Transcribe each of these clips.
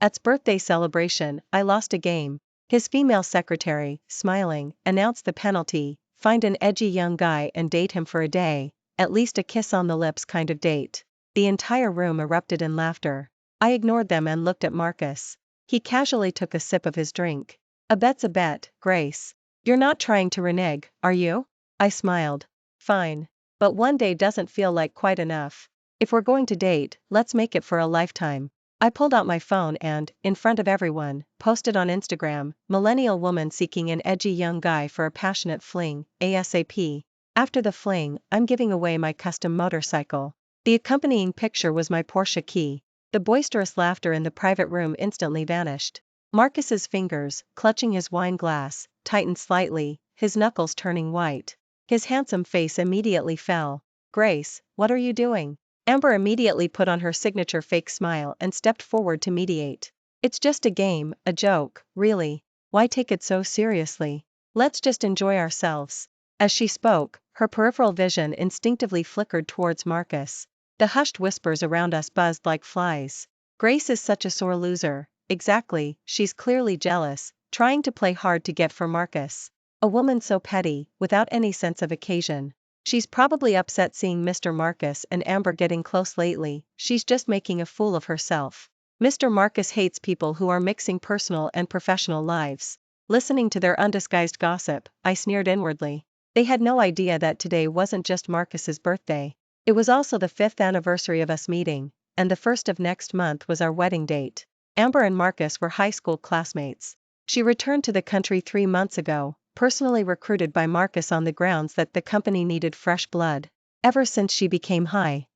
At's birthday celebration, I lost a game. His female secretary, smiling, announced the penalty: find an edgy young guy and date him for a day, at least a kiss on the lips kind of date. The entire room erupted in laughter. I ignored them and looked at Marcus. He casually took a sip of his drink. A bet's a bet, Grace. You're not trying to renege, are you? I smiled. Fine. But one day doesn't feel like quite enough. If we're going to date, let's make it for a lifetime. I pulled out my phone and, in front of everyone, posted on Instagram: millennial woman seeking an edgy young guy for a passionate fling, ASAP. After the fling, I'm giving away my custom motorcycle. The accompanying picture was my Porsche key. The boisterous laughter in the private room instantly vanished. Marcus's fingers, clutching his wine glass, tightened slightly, his knuckles turning white. His handsome face immediately fell. Grace, what are you doing? Amber immediately put on her signature fake smile and stepped forward to mediate. It's just a game, a joke, really. Why take it so seriously? Let's just enjoy ourselves. As she spoke, her peripheral vision instinctively flickered towards Marcus. The hushed whispers around us buzzed like flies. Grace is such a sore loser. Exactly, she's clearly jealous, trying to play hard to get for Marcus. A woman so petty, without any sense of occasion. She's probably upset seeing Mr. Marcus and Amber getting close lately. She's just making a fool of herself. Mr. Marcus hates people who are mixing personal and professional lives. Listening to their undisguised gossip, I sneered inwardly. They had no idea that today wasn't just Marcus's birthday. It was also the 5th anniversary of us meeting, and the 1st of next month was our wedding date. Amber and Marcus were high school classmates. She returned to the country 3 months ago, personally recruited by Marcus on the grounds that the company needed fresh blood. Ever since she became high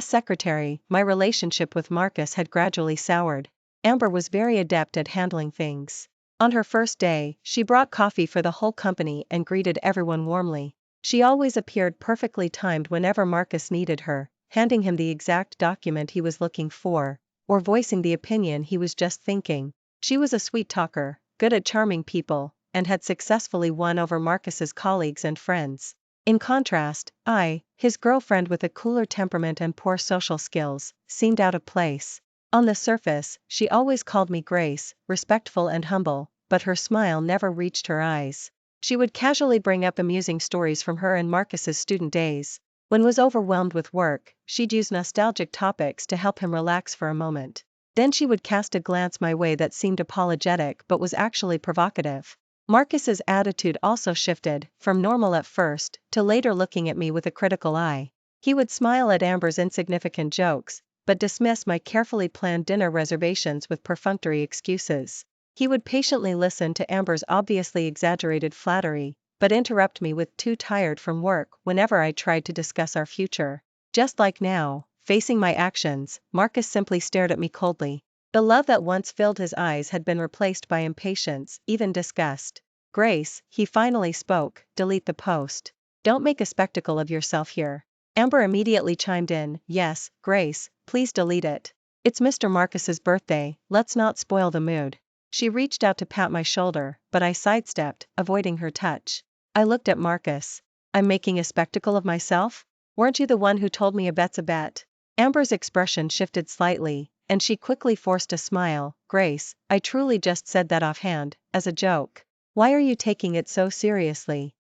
secretary, my relationship with Marcus had gradually soured. Amber was very adept at handling things. On her first day, she brought coffee for the whole company and greeted everyone warmly. She always appeared perfectly timed whenever Marcus needed her, handing him the exact document he was looking for, or voicing the opinion he was just thinking. She was a sweet talker, good at charming people, and had successfully won over Marcus's colleagues and friends. In contrast, I, his girlfriend with a cooler temperament and poor social skills, seemed out of place. On the surface, she always called me Grace, respectful and humble, but her smile never reached her eyes. She would casually bring up amusing stories from her and Marcus's student days. When was overwhelmed with work, she'd use nostalgic topics to help him relax for a moment. Then she would cast a glance my way that seemed apologetic but was actually provocative. Marcus's attitude also shifted, from normal at first, to later looking at me with a critical eye. He would smile at Amber's insignificant jokes, but dismiss my carefully planned dinner reservations with perfunctory excuses. He would patiently listen to Amber's obviously exaggerated flattery, but interrupt me with "too tired from work" whenever I tried to discuss our future. Just like now, facing my actions, Marcus simply stared at me coldly. The love that once filled his eyes had been replaced by impatience, even disgust. Grace, he finally spoke, delete the post. Don't make a spectacle of yourself here. Amber immediately chimed in, yes, Grace, please delete it. It's Mr. Marcus's birthday, let's not spoil the mood. She reached out to pat my shoulder, but I sidestepped, avoiding her touch. I looked at Marcus. I'm making a spectacle of myself? Weren't you the one who told me a bet's a bet? Amber's expression shifted slightly, and she quickly forced a smile. Grace, I truly just said that offhand, as a joke. Why are you taking it so seriously?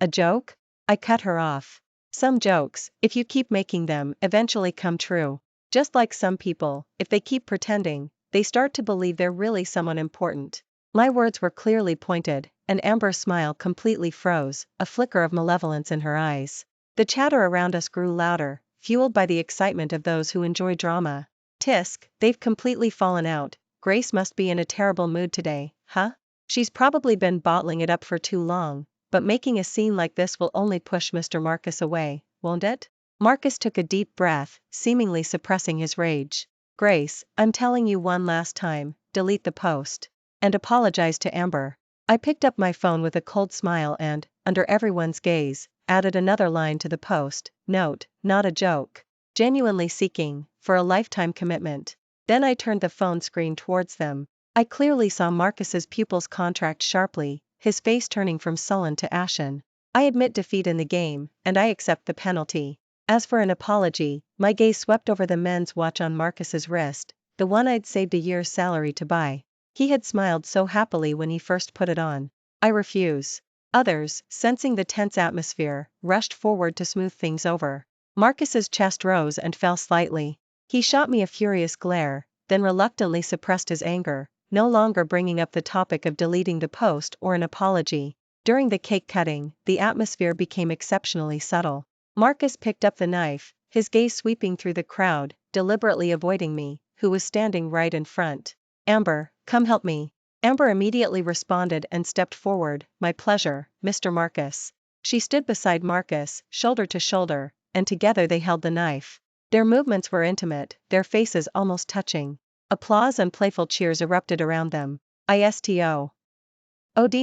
A joke? I cut her off. Some jokes, if you keep making them, eventually come true. Just like some people, if they keep pretending, they start to believe they're really someone important. My words were clearly pointed, and Amber's smile completely froze, a flicker of malevolence in her eyes. The chatter around us grew louder, fueled by the excitement of those who enjoy drama. Tisk, they've completely fallen out. Grace must be in a terrible mood today, huh? She's probably been bottling it up for too long, but making a scene like this will only push Mr. Marcus away, won't it? Marcus took a deep breath, seemingly suppressing his rage. Grace, I'm telling you one last time, delete the post. And apologize to Amber. I picked up my phone with a cold smile and, under everyone's gaze, added another line to the post. Note, not a joke. Genuinely seeking, for a lifetime commitment. Then I turned the phone screen towards them. I clearly saw Marcus's pupils contract sharply, his face turning from sullen to ashen. I admit defeat in the game, and I accept the penalty. As for an apology, my gaze swept over the men's watch on Marcus's wrist, the one I'd saved a year's salary to buy. He had smiled so happily when he first put it on. I refuse. Others, sensing the tense atmosphere, rushed forward to smooth things over. Marcus's chest rose and fell slightly. He shot me a furious glare, then reluctantly suppressed his anger, no longer bringing up the topic of deleting the post or an apology. During the cake cutting, the atmosphere became exceptionally subtle. Marcus picked up the knife, his gaze sweeping through the crowd, deliberately avoiding me, who was standing right in front. Amber, come help me. Amber immediately responded and stepped forward. My pleasure, Mr. Marcus. She stood beside Marcus, shoulder to shoulder, and together they held the knife. Their movements were intimate, their faces almost touching. Applause and playful cheers erupted around them. I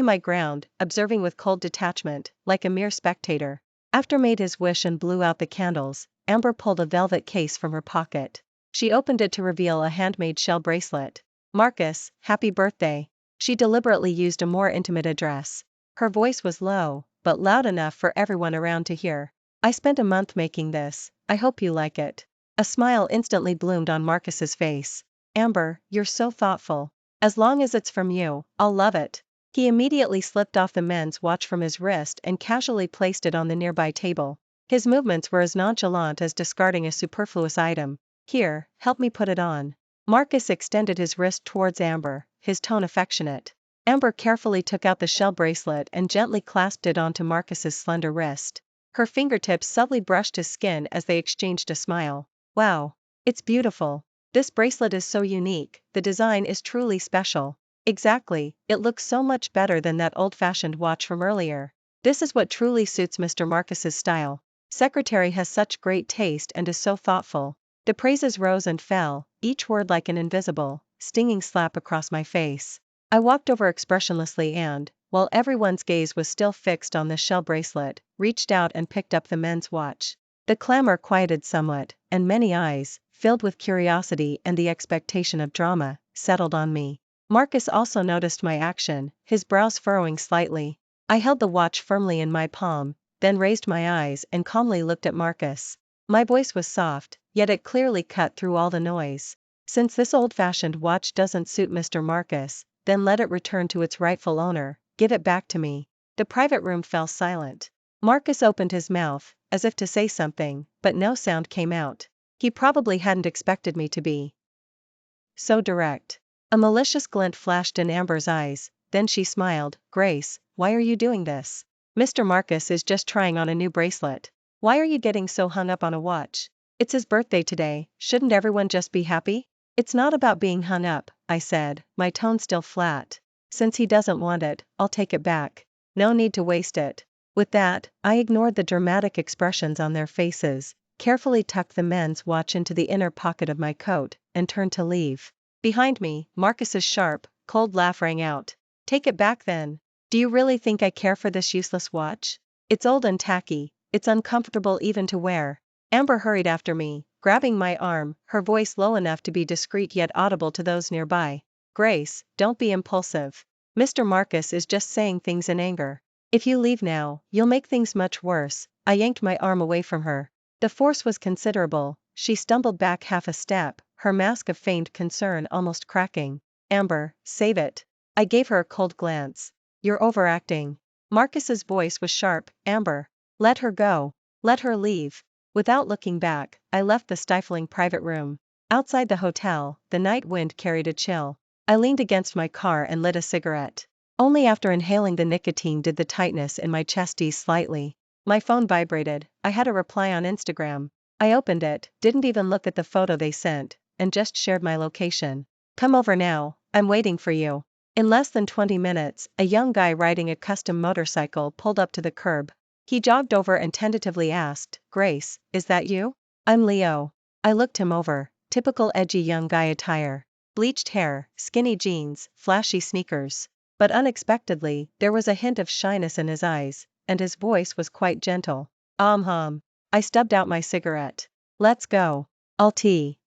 my ground, observing with cold detachment, like a mere spectator. After made his wish and blew out the candles, Amber pulled a velvet case from her pocket. She opened it to reveal a handmade shell bracelet. Marcus, happy birthday. She deliberately used a more intimate address. Her voice was low, but loud enough for everyone around to hear. I spent a month making this, I hope you like it. A smile instantly bloomed on Marcus's face. Amber, you're so thoughtful. As long as it's from you, I'll love it. He immediately slipped off the men's watch from his wrist and casually placed it on the nearby table. His movements were as nonchalant as discarding a superfluous item. Here, help me put it on. Marcus extended his wrist towards Amber, his tone affectionate. Amber carefully took out the shell bracelet and gently clasped it onto Marcus's slender wrist. Her fingertips subtly brushed his skin as they exchanged a smile. Wow. It's beautiful. This bracelet is so unique, the design is truly special. Exactly, it looks so much better than that old-fashioned watch from earlier. This is what truly suits Mr. Marcus's style. Secretary has such great taste and is so thoughtful. The praises rose and fell, each word like an invisible, stinging slap across my face. I walked over expressionlessly and, while everyone's gaze was still fixed on the shell bracelet, reached out and picked up the men's watch. The clamor quieted somewhat, and many eyes, filled with curiosity and the expectation of drama, settled on me. Marcus also noticed my action, his brows furrowing slightly. I held the watch firmly in my palm, then raised my eyes and calmly looked at Marcus. My voice was soft, yet it clearly cut through all the noise. Since this old-fashioned watch doesn't suit Mr. Marcus, then let it return to its rightful owner, give it back to me. The private room fell silent. Marcus opened his mouth, as if to say something, but no sound came out. He probably hadn't expected me to be so direct. A malicious glint flashed in Amber's eyes, then she smiled. Grace, why are you doing this? Mr. Marcus is just trying on a new bracelet. Why are you getting so hung up on a watch? It's his birthday today, shouldn't everyone just be happy? It's not about being hung up, I said, my tone still flat. Since he doesn't want it, I'll take it back. No need to waste it. With that, I ignored the dramatic expressions on their faces, carefully tucked the men's watch into the inner pocket of my coat, and turned to leave. Behind me, Marcus's sharp, cold laugh rang out. Take it back then. Do you really think I care for this useless watch? It's old and tacky, it's uncomfortable even to wear. Amber hurried after me, grabbing my arm, her voice low enough to be discreet yet audible to those nearby. Grace, don't be impulsive. Mr. Marcus is just saying things in anger. If you leave now, you'll make things much worse. I yanked my arm away from her. The force was considerable. She stumbled back half a step, her mask of feigned concern almost cracking. Amber, save it. I gave her a cold glance. You're overacting. Marcus's voice was sharp. Amber, let her go. Let her leave. Without looking back, I left the stifling private room. Outside the hotel, the night wind carried a chill. I leaned against my car and lit a cigarette. Only after inhaling the nicotine did the tightness in my chest ease slightly. My phone vibrated. I had a reply on Instagram. I opened it, didn't even look at the photo they sent, and just shared my location. Come over now, I'm waiting for you. In less than 20 minutes, a young guy riding a custom motorcycle pulled up to the curb. He jogged over and tentatively asked, Grace, is that you? I'm Leo. I looked him over, typical edgy young guy attire. Bleached hair, skinny jeans, flashy sneakers. But unexpectedly, there was a hint of shyness in his eyes, and his voice was quite gentle. I stubbed out my cigarette. Let's go. I'll take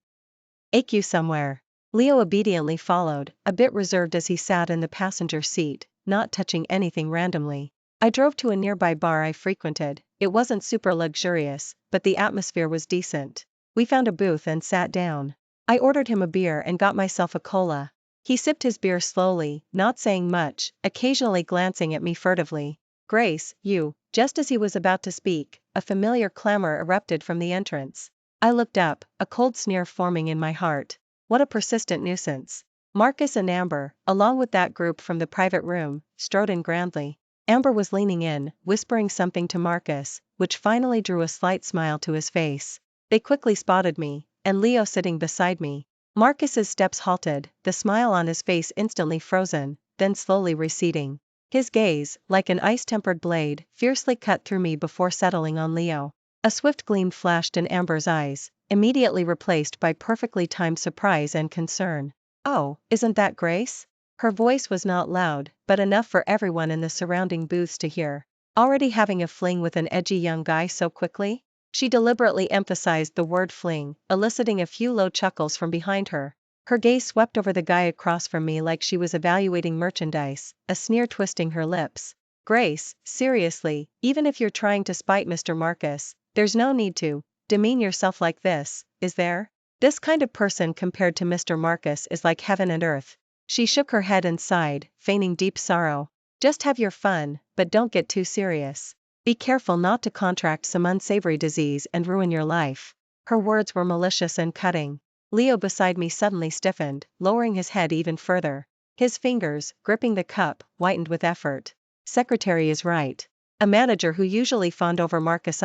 you somewhere. Leo obediently followed, a bit reserved as he sat in the passenger seat, not touching anything randomly. I drove to a nearby bar I frequented. It wasn't super luxurious, but the atmosphere was decent. We found a booth and sat down. I ordered him a beer and got myself a cola. He sipped his beer slowly, not saying much, occasionally glancing at me furtively. Grace, you. Just as he was about to speak, a familiar clamor erupted from the entrance. I looked up, a cold sneer forming in my heart. What a persistent nuisance. Marcus and Amber, along with that group from the private room, strode in grandly. Amber was leaning in, whispering something to Marcus, which finally drew a slight smile to his face. They quickly spotted me, and Leo sitting beside me. Marcus's steps halted, the smile on his face instantly frozen, then slowly receding. His gaze, like an ice-tempered blade, fiercely cut through me before settling on Leo. A swift gleam flashed in Amber's eyes, immediately replaced by perfectly timed surprise and concern. "Oh, isn't that Grace?" Her voice was not loud, but enough for everyone in the surrounding booths to hear. "Already having a fling with an edgy young guy so quickly?" She deliberately emphasized the word fling, eliciting a few low chuckles from behind her. Her gaze swept over the guy across from me like she was evaluating merchandise, a sneer twisting her lips. "Grace, seriously, even if you're trying to spite Mr. Marcus, there's no need to demean yourself like this, is there? This kind of person compared to Mr. Marcus is like heaven and earth." She shook her head and sighed, feigning deep sorrow. "Just have your fun, but don't get too serious. Be careful not to contract some unsavory disease and ruin your life." Her words were malicious and cutting. Leo beside me suddenly stiffened, lowering his head even further. His fingers, gripping the cup, whitened with effort. "Secretary is right." A manager who usually fawned over Marcus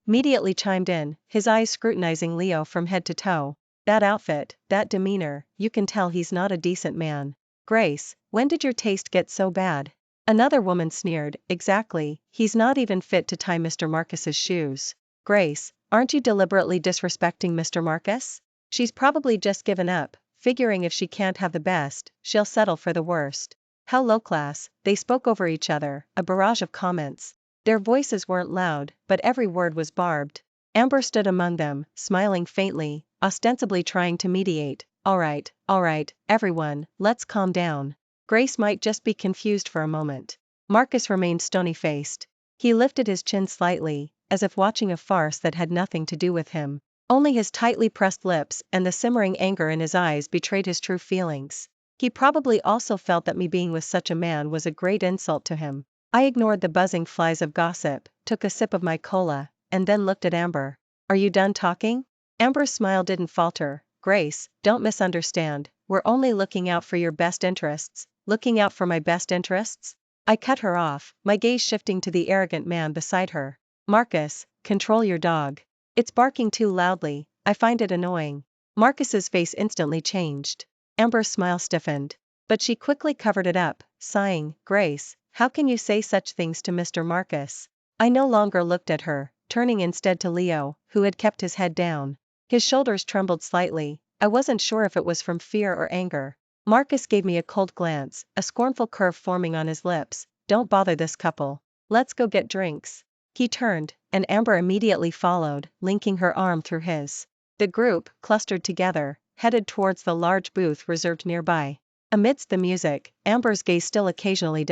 immediately chimed in, his eyes scrutinizing Leo from head to toe. "That outfit, that demeanor, you can tell he's not a decent man." "Grace, when did your taste get so bad?" Another woman sneered, "Exactly, he's not even fit to tie Mr. Marcus's shoes." "Grace, aren't you deliberately disrespecting Mr. Marcus? She's probably just given up, figuring if she can't have the best, she'll settle for the worst." "How low class," they spoke over each other, a barrage of comments. Their voices weren't loud, but every word was barbed. Amber stood among them, smiling faintly, ostensibly trying to mediate. All right, everyone, let's calm down. Grace might just be confused for a moment." Marcus remained stony-faced. He lifted his chin slightly, as if watching a farce that had nothing to do with him. Only his tightly pressed lips and the simmering anger in his eyes betrayed his true feelings. He probably also felt that me being with such a man was a great insult to him. I ignored the buzzing flies of gossip, took a sip of my cola, and then looked at Amber. "Are you done talking?" Amber's smile didn't falter. "Grace, don't misunderstand, we're only looking out for your best interests." "Looking out for my best interests?" I cut her off, my gaze shifting to the arrogant man beside her. "Marcus, control your dog. It's barking too loudly, I find it annoying." Marcus's face instantly changed. Amber's smile stiffened. But she quickly covered it up, sighing, "Grace, how can you say such things to Mr. Marcus?" I no longer looked at her, turning instead to Leo, who had kept his head down. His shoulders trembled slightly, I wasn't sure if it was from fear or anger. Marcus gave me a cold glance, a scornful curve forming on his lips. "Don't bother this couple. Let's go get drinks." He turned, and Amber immediately followed, linking her arm through his. The group, clustered together, headed towards the large booth reserved nearby. Amidst the music, Amber's gaze still occasionally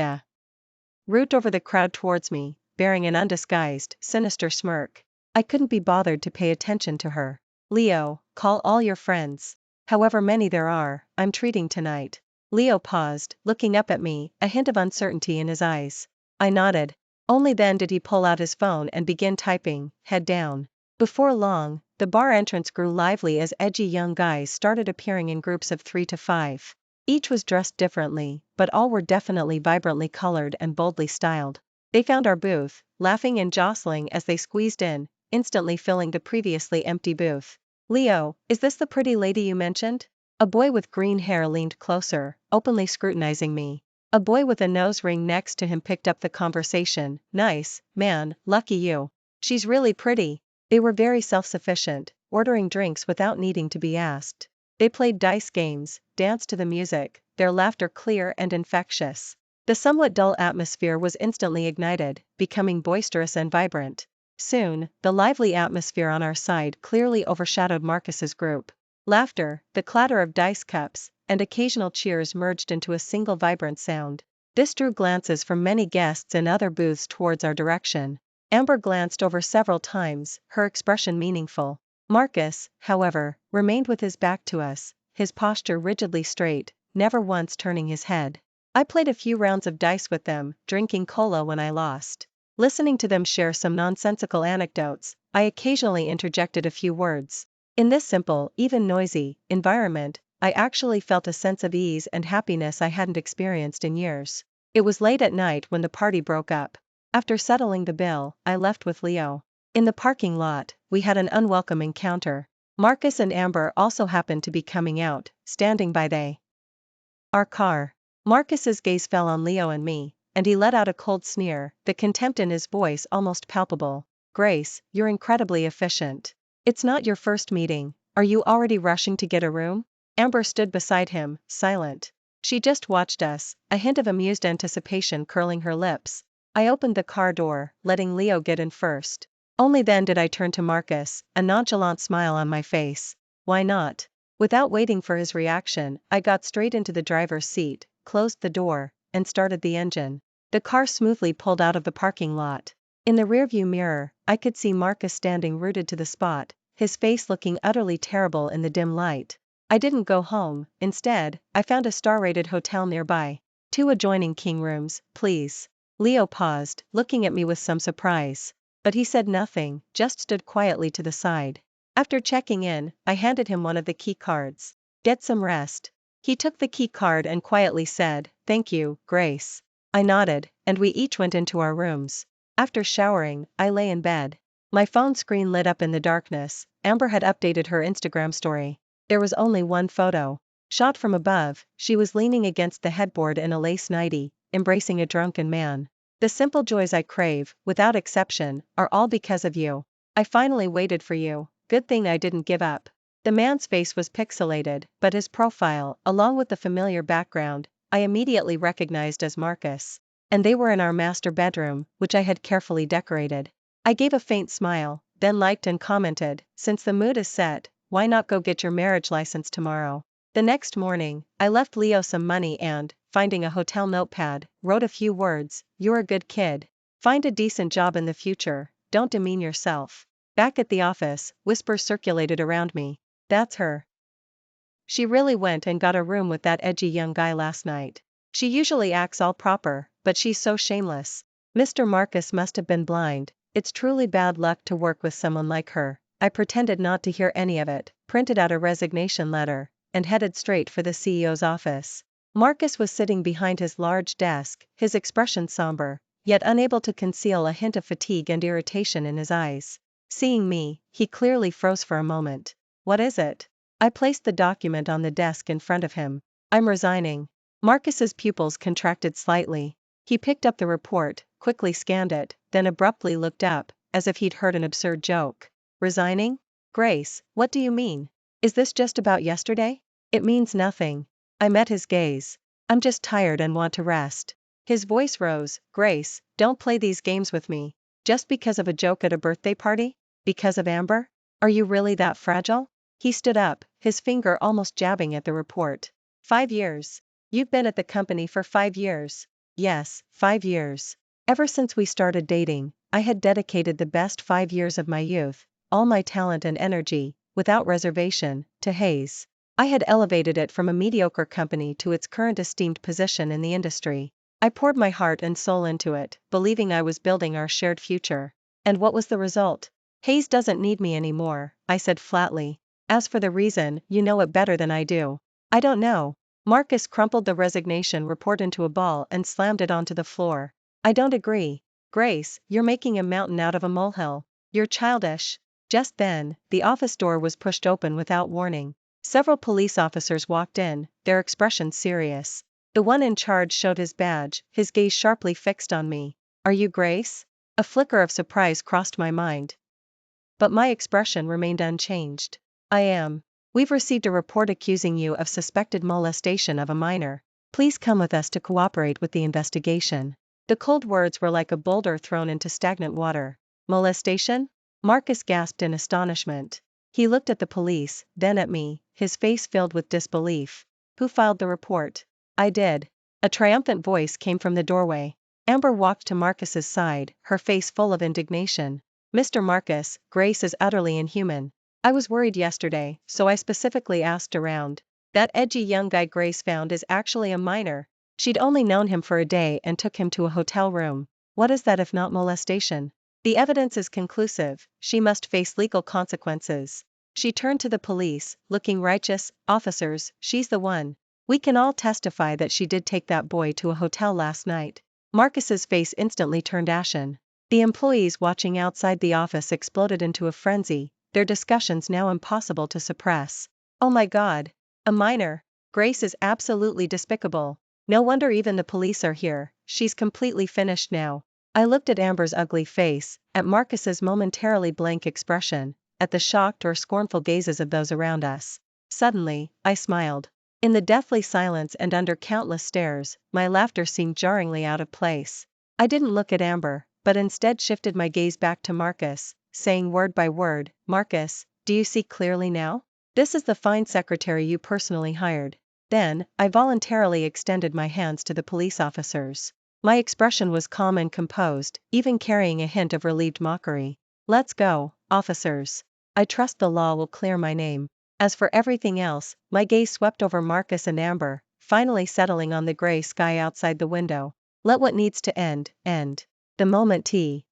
root over the crowd towards me, bearing an undisguised, sinister smirk. I couldn't be bothered to pay attention to her. "Leo, call all your friends. However many there are, I'm treating tonight." Leo paused, looking up at me, a hint of uncertainty in his eyes. I nodded. Only then did he pull out his phone and begin typing, head down. Before long, the bar entrance grew lively as edgy young guys started appearing in groups of 3 to 5. Each was dressed differently, but all were definitely vibrantly colored and boldly styled. They found our booth, laughing and jostling as they squeezed in, instantly filling the previously empty booth. "Leo, is this the pretty lady you mentioned?" A boy with green hair leaned closer, openly scrutinizing me. A boy with a nose ring next to him picked up the conversation. "Nice, man, lucky you. She's really pretty." They were very self-sufficient, ordering drinks without needing to be asked. They played dice games, danced to the music, their laughter clear and infectious. The somewhat dull atmosphere was instantly ignited, becoming boisterous and vibrant. Soon, the lively atmosphere on our side clearly overshadowed Marcus's group. Laughter, the clatter of dice cups, and occasional cheers merged into a single vibrant sound. This drew glances from many guests in other booths towards our direction. Amber glanced over several times, her expression meaningful. Marcus, however, remained with his back to us, his posture rigidly straight, never once turning his head. I played a few rounds of dice with them, drinking cola when I lost. Listening to them share some nonsensical anecdotes, I occasionally interjected a few words. In this simple, even noisy, environment, I actually felt a sense of ease and happiness I hadn't experienced in years. It was late at night when the party broke up. After settling the bill, I left with Leo. In the parking lot, we had an unwelcome encounter. Marcus and Amber also happened to be coming out, standing by our car. Marcus's gaze fell on Leo and me, and he let out a cold sneer, the contempt in his voice almost palpable. Grace, you're incredibly efficient. It's not your first meeting. Are you already rushing to get a room? Amber stood beside him, silent. She just watched us, a hint of amused anticipation curling her lips. I opened the car door, letting Leo get in first. Only then did I turn to Marcus, a nonchalant smile on my face. Why not? Without waiting for his reaction, I got straight into the driver's seat, closed the door, and started the engine. The car smoothly pulled out of the parking lot. In the rearview mirror, I could see Marcus standing rooted to the spot, his face looking utterly terrible in the dim light. I didn't go home. Instead, I found a star-rated hotel nearby. 2 adjoining king rooms, please. Leo paused, looking at me with some surprise. But he said nothing, just stood quietly to the side. After checking in, I handed him one of the key cards. Get some rest. He took the key card and quietly said, "Thank you, Grace." I nodded, and we each went into our rooms. After showering, I lay in bed. My phone screen lit up in the darkness. Amber had updated her Instagram story. There was only one photo. Shot from above, she was leaning against the headboard in a lace nightie, embracing a drunken man. The simple joys I crave, without exception, are all because of you. I finally waited for you. Good thing I didn't give up. The man's face was pixelated, but his profile, along with the familiar background, I immediately recognized as Marcus. And they were in our master bedroom, which I had carefully decorated. I gave a faint smile, then liked and commented, "Since the mood is set, why not go get your marriage license tomorrow?" The next morning, I left Leo some money and, finding a hotel notepad, wrote a few words. "You're a good kid. Find a decent job in the future, don't demean yourself." Back at the office, whispers circulated around me. "That's her. She really went and got a room with that edgy young guy last night. She usually acts all proper, but she's so shameless. Mr. Marcus must have been blind. It's truly bad luck to work with someone like her." I pretended not to hear any of it, printed out a resignation letter, and headed straight for the CEO's office. Marcus was sitting behind his large desk, his expression somber, yet unable to conceal a hint of fatigue and irritation in his eyes. Seeing me, he clearly froze for a moment. "What is it?" I placed the document on the desk in front of him. "I'm resigning." Marcus's pupils contracted slightly. He picked up the report, quickly scanned it, then abruptly looked up, as if he'd heard an absurd joke. "Resigning? Grace, what do you mean? Is this just about yesterday?" "It means nothing." I met his gaze. "I'm just tired and want to rest." His voice rose. "Grace, don't play these games with me. Just because of a joke at a birthday party? Because of Amber? Are you really that fragile?" He stood up, his finger almost jabbing at the report. 5 years. You've been at the company for 5 years. Yes, 5 years. Ever since we started dating, I had dedicated the best 5 years of my youth, all my talent and energy, without reservation, to Hayes. I had elevated it from a mediocre company to its current esteemed position in the industry. I poured my heart and soul into it, believing I was building our shared future. And what was the result? "Hayes doesn't need me anymore," I said flatly. "As for the reason, you know it better than I do." "I don't know." Marcus crumpled the resignation report into a ball and slammed it onto the floor. "I don't agree. Grace, you're making a mountain out of a molehill. You're childish." Just then, the office door was pushed open without warning. Several police officers walked in, their expressions serious. The one in charge showed his badge, his gaze sharply fixed on me. "Are you Grace?" A flicker of surprise crossed my mind. But my expression remained unchanged. "I am. We've received a report accusing you of suspected molestation of a minor. Please come with us to cooperate with the investigation." The cold words were like a boulder thrown into stagnant water. "Molestation?" Marcus gasped in astonishment. He looked at the police, then at me, his face filled with disbelief. "Who filed the report?" "I did." A triumphant voice came from the doorway. Amber walked to Marcus's side, her face full of indignation. "Mr. Marcus, Grace is utterly inhuman. I was worried yesterday, so I specifically asked around. That edgy young guy Grace found is actually a minor. She'd only known him for a day and took him to a hotel room. What is that if not molestation? The evidence is conclusive, she must face legal consequences. She turned to the police, looking righteous. Officers, she's the one. We can all testify that she did take that boy to a hotel last night. Marcus's face instantly turned ashen. The employees watching outside the office exploded into a frenzy, their discussions now impossible to suppress. Oh my God! A minor? Grace is absolutely despicable. No wonder even the police are here, she's completely finished now. I looked at Amber's ugly face, at Marcus's momentarily blank expression, at the shocked or scornful gazes of those around us. Suddenly, I smiled. In the deathly silence and under countless stares, my laughter seemed jarringly out of place. I didn't look at Amber, but instead shifted my gaze back to Marcus, saying word by word, Marcus, do you see clearly now? This is the fine secretary you personally hired. Then, I voluntarily extended my hands to the police officers. My expression was calm and composed, even carrying a hint of relieved mockery. Let's go, officers. I trust the law will clear my name. As for everything else, my gaze swept over Marcus and Amber, finally settling on the gray sky outside the window. Let what needs to end, end. The moment He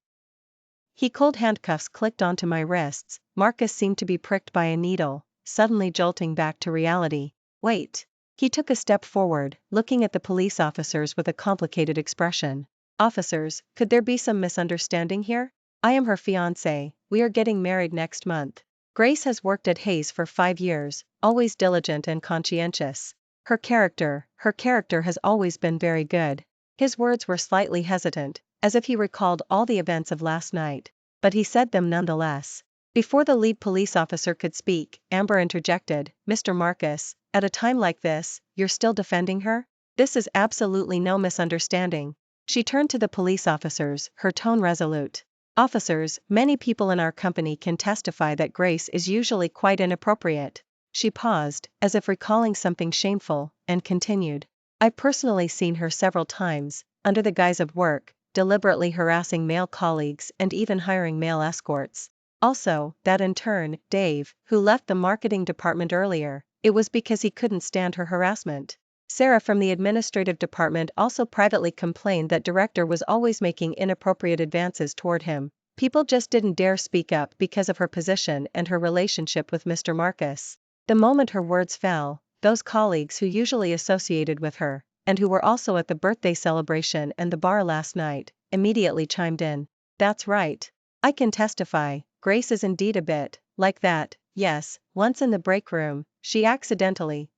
cold handcuffs clicked onto my wrists, Marcus seemed to be pricked by a needle, suddenly jolting back to reality. Wait. He took a step forward, looking at the police officers with a complicated expression. Officers, could there be some misunderstanding here? I am her fiancé, we are getting married next month. Grace has worked at Hayes for 5 years, always diligent and conscientious. Her character has always been very good. His words were slightly hesitant, as if he recalled all the events of last night. But he said them nonetheless. Before the lead police officer could speak, Amber interjected, Mr. Marcus, at a time like this, you're still defending her? This is absolutely no misunderstanding. She turned to the police officers, her tone resolute. Officers, many people in our company can testify that Grace is usually quite inappropriate. She paused, as if recalling something shameful, and continued. I've personally seen her several times, under the guise of work, deliberately harassing male colleagues and even hiring male escorts. Also, that intern, Dave, who left the marketing department earlier, it was because he couldn't stand her harassment. Sarah from the administrative department also privately complained that director was always making inappropriate advances toward him. People just didn't dare speak up because of her position and her relationship with Mr. Marcus. The moment her words fell, those colleagues who usually associated with her, and who were also at the birthday celebration and the bar last night, immediately chimed in. That's right. I can testify, Grace is indeed a bit like that. Yes, once in the break room, she accidentally,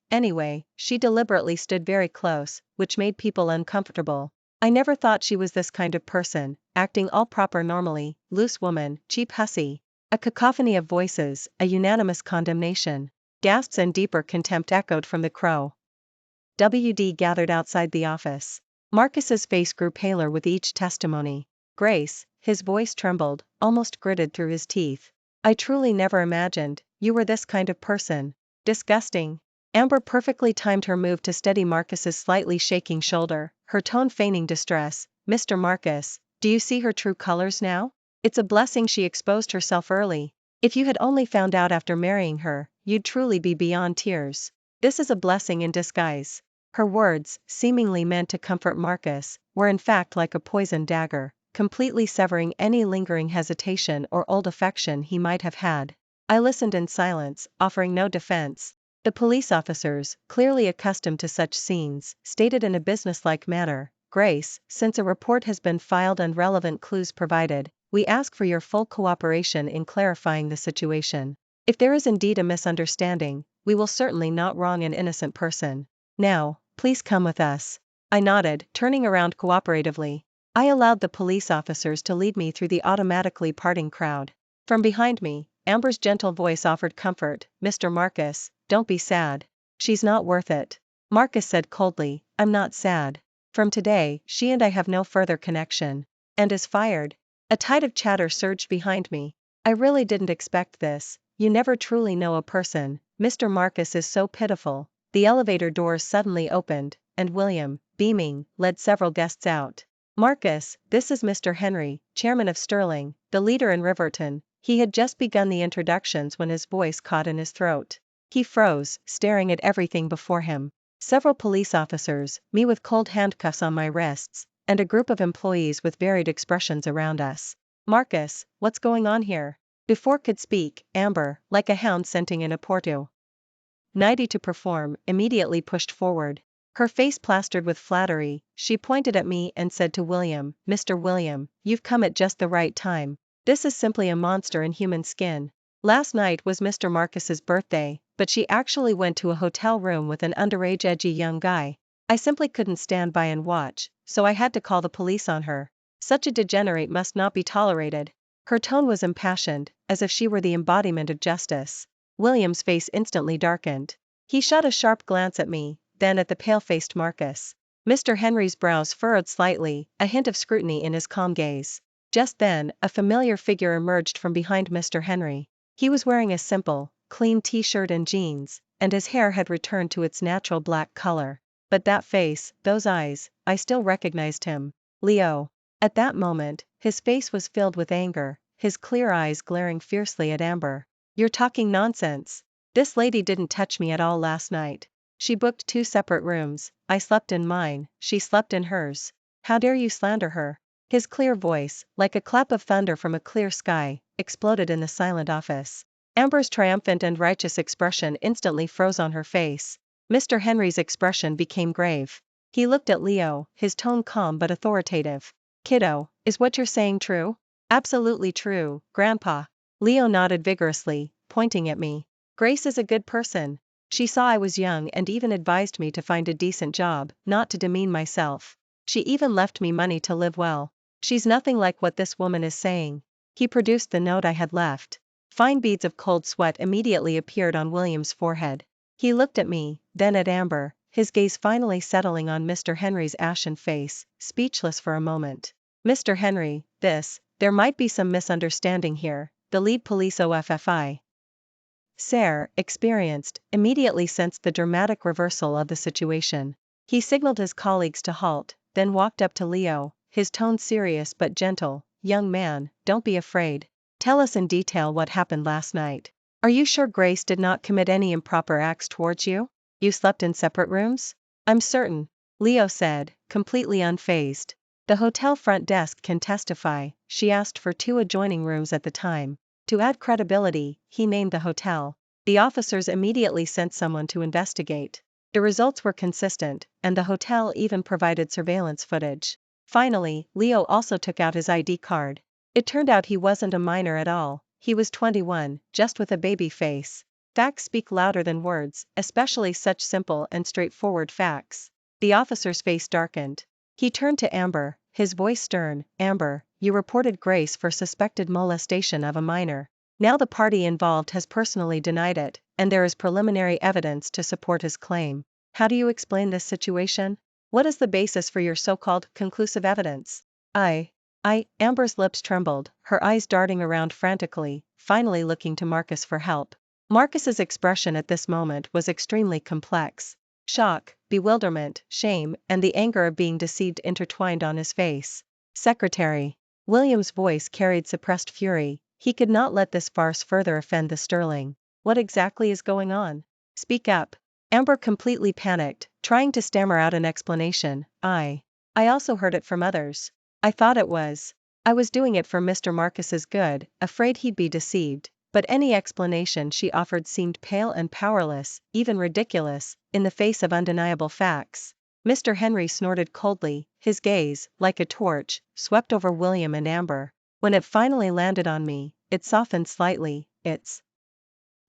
anyway, she deliberately stood very close, which made people uncomfortable. I never thought she was this kind of person, acting all proper normally, loose woman, cheap hussy. A cacophony of voices, a unanimous condemnation. Gasps and deeper contempt echoed from the crow. WD gathered outside the office. Marcus's face grew paler with each testimony. Grace, his voice trembled, almost gritted through his teeth. I truly never imagined you were this kind of person. Disgusting. Amber perfectly timed her move to steady Marcus's slightly shaking shoulder, her tone feigning distress. Mr. Marcus, do you see her true colors now? It's a blessing she exposed herself early. If you had only found out after marrying her, you'd truly be beyond tears. This is a blessing in disguise. Her words, seemingly meant to comfort Marcus, were in fact like a poisoned dagger, completely severing any lingering hesitation or old affection he might have had. I listened in silence, offering no defense. The police officers, clearly accustomed to such scenes, stated in a businesslike manner, Grace, since a report has been filed and relevant clues provided, we ask for your full cooperation in clarifying the situation. If there is indeed a misunderstanding, we will certainly not wrong an innocent person. Now, please come with us. I nodded, turning around cooperatively. I allowed the police officers to lead me through the automatically parting crowd. From behind me, Amber's gentle voice offered comfort. Mr. Marcus, don't be sad. She's not worth it. Marcus said coldly, I'm not sad. From today, she and I have no further connection. And is fired. A tide of chatter surged behind me. I really didn't expect this. You never truly know a person. Mr. Marcus is so pitiful. The elevator doors suddenly opened, and William, beaming, led several guests out. Marcus, this is Mr. Henry, chairman of Sterling, the leader in Riverton. He had just begun the introductions when his voice caught in his throat. He froze, staring at everything before him. Several police officers, me with cold handcuffs on my wrists, and a group of employees with varied expressions around us. Marcus, what's going on here? Before could speak, Amber, like a hound scenting an opportunity to perform, immediately pushed forward. Her face plastered with flattery, she pointed at me and said to William, "Mr. William, you've come at just the right time. This is simply a monster in human skin. Last night was Mr. Marcus's birthday, but she actually went to a hotel room with an underage edgy young guy. I simply couldn't stand by and watch, so I had to call the police on her. Such a degenerate must not be tolerated." Her tone was impassioned, as if she were the embodiment of justice. William's face instantly darkened. He shot a sharp glance at me, then at the pale-faced Marcus. Mr. Henry's brows furrowed slightly, a hint of scrutiny in his calm gaze. Just then, a familiar figure emerged from behind Mr. Henry. He was wearing a simple, clean t-shirt and jeans, and his hair had returned to its natural black color. But that face, those eyes, I still recognized him. Leo. At that moment, his face was filled with anger, his clear eyes glaring fiercely at Amber. "You're talking nonsense. This lady didn't touch me at all last night. She booked 2 separate rooms, I slept in mine, she slept in hers. How dare you slander her?" His clear voice, like a clap of thunder from a clear sky, exploded in the silent office. Amber's triumphant and righteous expression instantly froze on her face. Mr. Henry's expression became grave. He looked at Leo, his tone calm but authoritative. "Kiddo, is what you're saying true?" "Absolutely true, Grandpa." Leo nodded vigorously, pointing at me. "Grace is a good person. She saw I was young and even advised me to find a decent job, not to demean myself. She even left me money to live well. She's nothing like what this woman is saying." He produced the note I had left. Fine beads of cold sweat immediately appeared on William's forehead. He looked at me, then at Amber, his gaze finally settling on Mr. Henry's ashen face, speechless for a moment. "Mr. Henry, there might be some misunderstanding here," the lead police officer, experienced, immediately sensed the dramatic reversal of the situation. He signaled his colleagues to halt, then walked up to Leo, his tone serious but gentle. "Young man, don't be afraid. Tell us in detail what happened last night. Are you sure Grace did not commit any improper acts towards you? You slept in separate rooms?" "I'm certain," Leo said, completely unfazed. "The hotel front desk can testify, she asked for 2 adjoining rooms at the time." To add credibility, he named the hotel. The officers immediately sent someone to investigate. The results were consistent, and the hotel even provided surveillance footage. Finally, Leo also took out his ID card. It turned out he wasn't a minor at all, he was 21, just with a baby face. Facts speak louder than words, especially such simple and straightforward facts. The officer's face darkened. He turned to Amber, his voice stern. "Amber, you reported Grace for suspected molestation of a minor. Now the party involved has personally denied it, and there is preliminary evidence to support his claim. How do you explain this situation? What is the basis for your so-called conclusive evidence?" Amber's lips trembled, her eyes darting around frantically, finally looking to Marcus for help. Marcus's expression at this moment was extremely complex. Shock, bewilderment, shame, and the anger of being deceived intertwined on his face. "Secretary." William's voice carried suppressed fury, he could not let this farce further offend the sterling. "What exactly is going on? Speak up." Amber completely panicked, trying to stammer out an explanation. I also heard it from others. I was doing it for Mr. Marcus's good, afraid he'd be deceived." But any explanation she offered seemed pale and powerless, even ridiculous, in the face of undeniable facts. Mr. Henry snorted coldly, his gaze, like a torch, swept over William and Amber. When it finally landed on me, it softened slightly.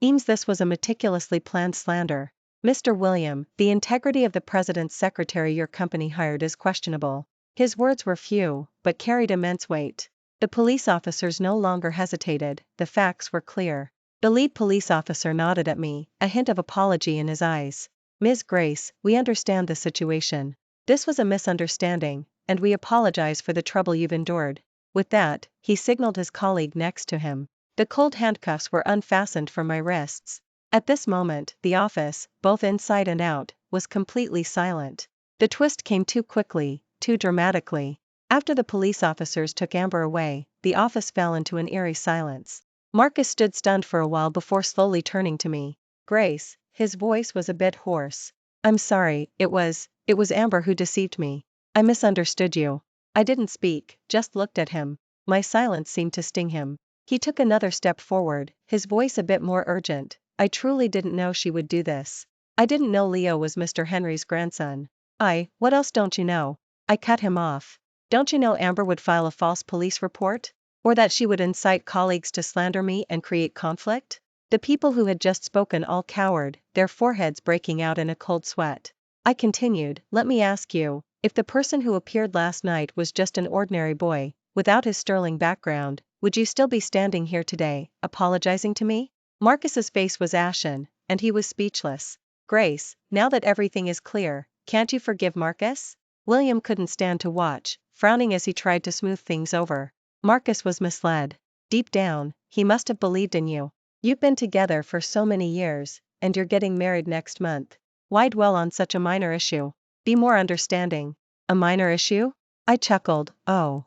"Eames, this was a meticulously planned slander. Mr. William, the integrity of the president's secretary your company hired is questionable." His words were few, but carried immense weight. The police officers no longer hesitated, the facts were clear. The lead police officer nodded at me, a hint of apology in his eyes. "Ms. Grace, we understand the situation. This was a misunderstanding, and we apologize for the trouble you've endured." With that, he signaled his colleague next to him. The cold handcuffs were unfastened from my wrists. At this moment, the office, both inside and out, was completely silent. The twist came too quickly, too dramatically. After the police officers took Amber away, the office fell into an eerie silence. Marcus stood stunned for a while before slowly turning to me. Grace, his voice was a bit hoarse. I'm sorry, it was Amber who deceived me. I misunderstood you. I didn't speak, just looked at him. My silence seemed to sting him. He took another step forward, his voice a bit more urgent. I truly didn't know she would do this. I didn't know Leo was Mr. Henry's grandson. What else don't you know? I cut him off. Don't you know Amber would file a false police report? Or that she would incite colleagues to slander me and create conflict? The people who had just spoken all cowered, their foreheads breaking out in a cold sweat. I continued, let me ask you, if the person who appeared last night was just an ordinary boy, without his sterling background, would you still be standing here today, apologizing to me? Marcus's face was ashen, and he was speechless. Grace, now that everything is clear, can't you forgive Marcus? William couldn't stand to watch, frowning as he tried to smooth things over. Marcus was misled. Deep down, he must have believed in you. You've been together for so many years, and you're getting married next month. Why dwell on such a minor issue? Be more understanding. A minor issue? I chuckled, oh.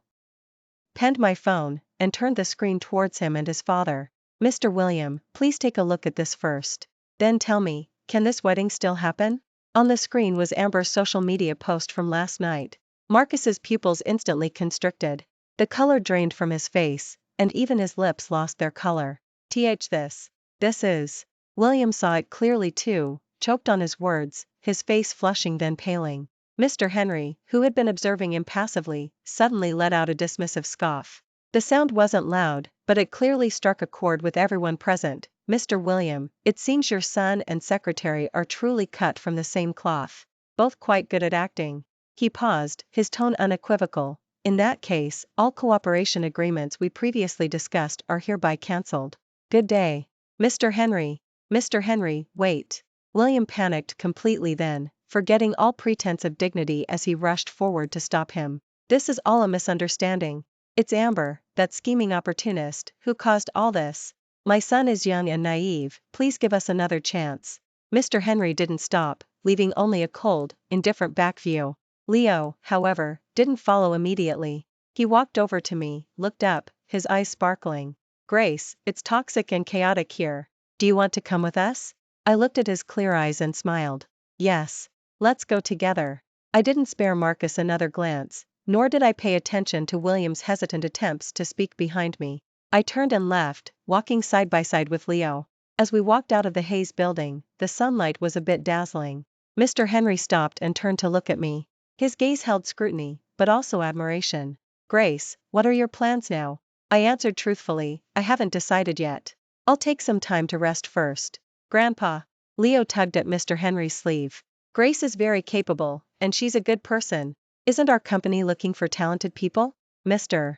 Penned my phone, and turned the screen towards him and his father. Mr. William, please take a look at this first. Then tell me, can this wedding still happen? On the screen was Amber's social media post from last night. Marcus's pupils instantly constricted. The color drained from his face, and even his lips lost their color. This is. William saw it clearly too, choked on his words, his face flushing then paling. Mr. Henry, who had been observing impassively, suddenly let out a dismissive scoff. The sound wasn't loud, but it clearly struck a chord with everyone present. Mr. William, it seems your son and secretary are truly cut from the same cloth. Both quite good at acting. He paused, his tone unequivocal. In that case, all cooperation agreements we previously discussed are hereby cancelled. Good day. Mr. Henry, wait. William panicked completely then, forgetting all pretense of dignity as he rushed forward to stop him. This is all a misunderstanding. It's Amber, that scheming opportunist, who caused all this. My son is young and naive, please give us another chance. Mr. Henry didn't stop, leaving only a cold, indifferent back view. Leo, however, didn't follow immediately. He walked over to me, looked up, his eyes sparkling. Grace, it's toxic and chaotic here. Do you want to come with us? I looked at his clear eyes and smiled. Yes. Let's go together. I didn't spare Marcus another glance, nor did I pay attention to William's hesitant attempts to speak behind me. I turned and left, walking side by side with Leo. As we walked out of the Hayes building, the sunlight was a bit dazzling. Mr. Henry stopped and turned to look at me. His gaze held scrutiny, but also admiration. Grace, what are your plans now? I answered truthfully, I haven't decided yet. I'll take some time to rest first. Grandpa. Leo tugged at Mr. Henry's sleeve. Grace is very capable, and she's a good person. Isn't our company looking for talented people? Mr.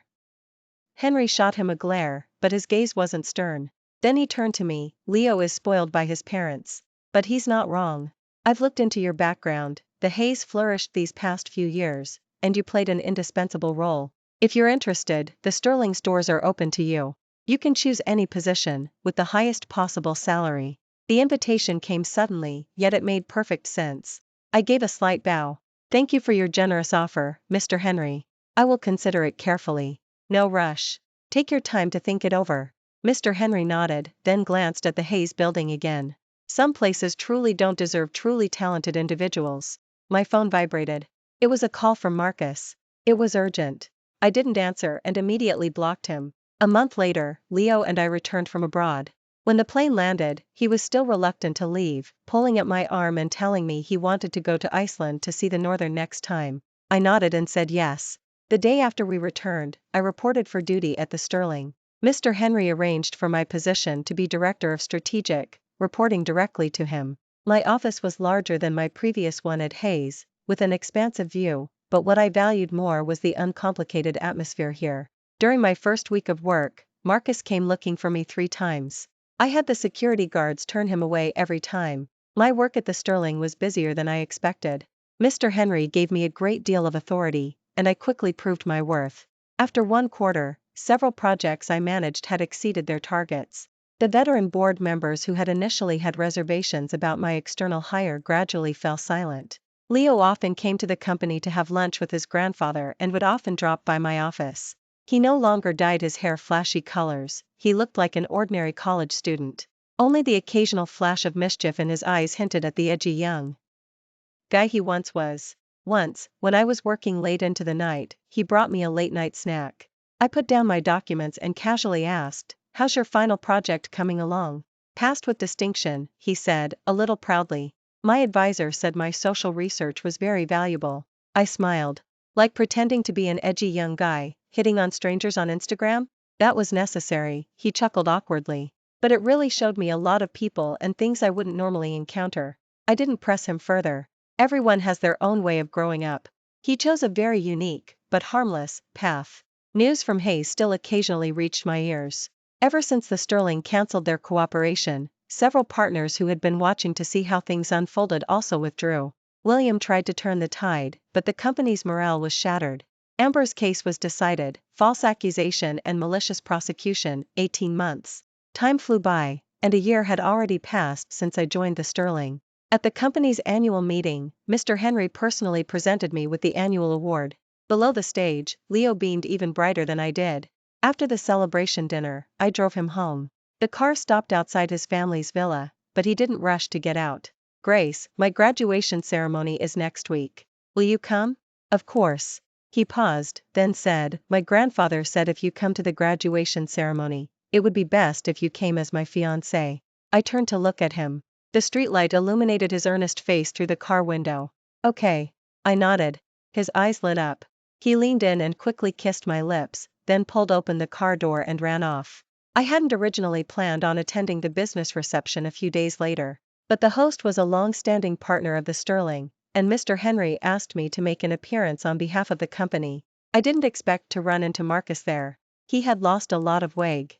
Henry shot him a glare, but his gaze wasn't stern. Then he turned to me. Leo is spoiled by his parents. But he's not wrong. I've looked into your background. The Hayes flourished these past few years, and you played an indispensable role. If you're interested, the Sterling's doors are open to you. You can choose any position, with the highest possible salary. The invitation came suddenly, yet it made perfect sense. I gave a slight bow. Thank you for your generous offer, Mr. Henry. I will consider it carefully. No rush. Take your time to think it over. Mr. Henry nodded, then glanced at the Hayes building again. Some places truly don't deserve truly talented individuals. My phone vibrated. It was a call from Marcus. It was urgent. I didn't answer and immediately blocked him. A month later, Leo and I returned from abroad. When the plane landed, he was still reluctant to leave, pulling at my arm and telling me he wanted to go to Iceland to see the northern next time. I nodded and said yes. The day after we returned, I reported for duty at the Sterling. Mr. Henry arranged for my position to be Director of Strategic, reporting directly to him. My office was larger than my previous one at Hayes, with an expansive view, but what I valued more was the uncomplicated atmosphere here. During my first week of work, Marcus came looking for me 3 times. I had the security guards turn him away every time. My work at the Sterling was busier than I expected. Mr. Henry gave me a great deal of authority, and I quickly proved my worth. After 1 quarter, several projects I managed had exceeded their targets. The veteran board members who had initially had reservations about my external hire gradually fell silent. Leo often came to the company to have lunch with his grandfather and would often drop by my office. He no longer dyed his hair flashy colors, he looked like an ordinary college student. Only the occasional flash of mischief in his eyes hinted at the edgy young guy he once was. Once, when I was working late into the night, he brought me a late-night snack. I put down my documents and casually asked, "How's your final project coming along?" "Passed with distinction," he said, a little proudly. "My advisor said my social research was very valuable." I smiled. Like pretending to be an edgy young guy, hitting on strangers on Instagram? That was necessary, he chuckled awkwardly. But it really showed me a lot of people and things I wouldn't normally encounter. I didn't press him further. Everyone has their own way of growing up. He chose a very unique, but harmless, path. News from Hayes still occasionally reached my ears. Ever since the Sterling cancelled their cooperation, several partners who had been watching to see how things unfolded also withdrew. William tried to turn the tide, but the company's morale was shattered. Amber's case was decided, false accusation and malicious prosecution, 18 months. Time flew by, and a year had already passed since I joined the Sterling. At the company's annual meeting, Mr. Henry personally presented me with the annual award. Below the stage, Leo beamed even brighter than I did. After the celebration dinner, I drove him home. The car stopped outside his family's villa, but he didn't rush to get out. "Grace, my graduation ceremony is next week. Will you come?" "Of course." He paused, then said, "My grandfather said if you come to the graduation ceremony, it would be best if you came as my fiancé." I turned to look at him. The streetlight illuminated his earnest face through the car window. "Okay." I nodded. His eyes lit up. He leaned in and quickly kissed my lips, then pulled open the car door and ran off. I hadn't originally planned on attending the business reception a few days later, but the host was a long-standing partner of the Sterling, and Mr. Henry asked me to make an appearance on behalf of the company. I didn't expect to run into Marcus there. He had lost a lot of weight.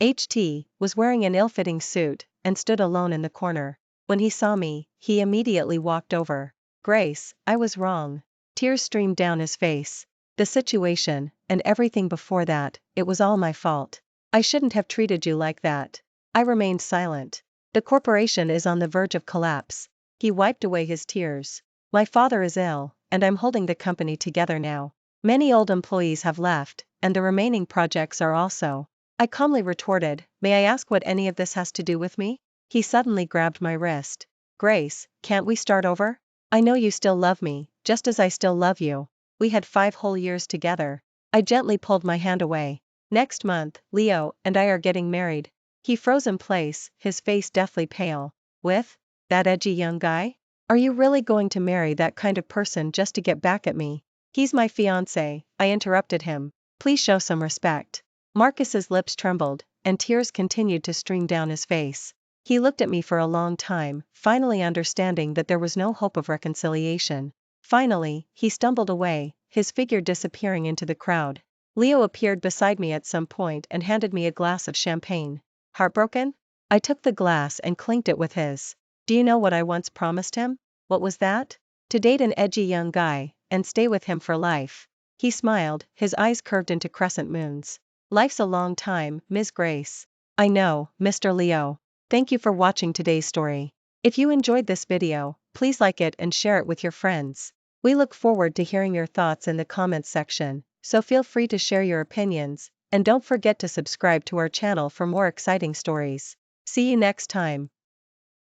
HT was wearing an ill-fitting suit and stood alone in the corner. When he saw me, he immediately walked over. "Grace, I was wrong." Tears streamed down his face. "The situation, and everything before that, it was all my fault. I shouldn't have treated you like that." I remained silent. "The corporation is on the verge of collapse." He wiped away his tears. "My father is ill, and I'm holding the company together now. Many old employees have left, and the remaining projects are also." I calmly retorted, "May I ask what any of this has to do with me?" He suddenly grabbed my wrist. "Grace, can't we start over? I know you still love me, just as I still love you. We had 5 whole years together." I gently pulled my hand away. "Next month, Leo and I are getting married." He froze in place, his face deathly pale. "With that edgy young guy? Are you really going to marry that kind of person just to get back at me?" "He's my fiancé," I interrupted him. "Please show some respect." Marcus's lips trembled, and tears continued to stream down his face. He looked at me for a long time, finally understanding that there was no hope of reconciliation. Finally, he stumbled away, his figure disappearing into the crowd. Leo appeared beside me at some point and handed me a glass of champagne. "Heartbroken?" I took the glass and clinked it with his. "Do you know what I once promised him?" "What was that?" "To date an edgy young guy, and stay with him for life." He smiled, his eyes curved into crescent moons. "Life's a long time, Ms. Grace." "I know, Mr. Leo." Thank you for watching today's story. If you enjoyed this video, please like it and share it with your friends. We look forward to hearing your thoughts in the comments section, so feel free to share your opinions, and don't forget to subscribe to our channel for more exciting stories. See you next time.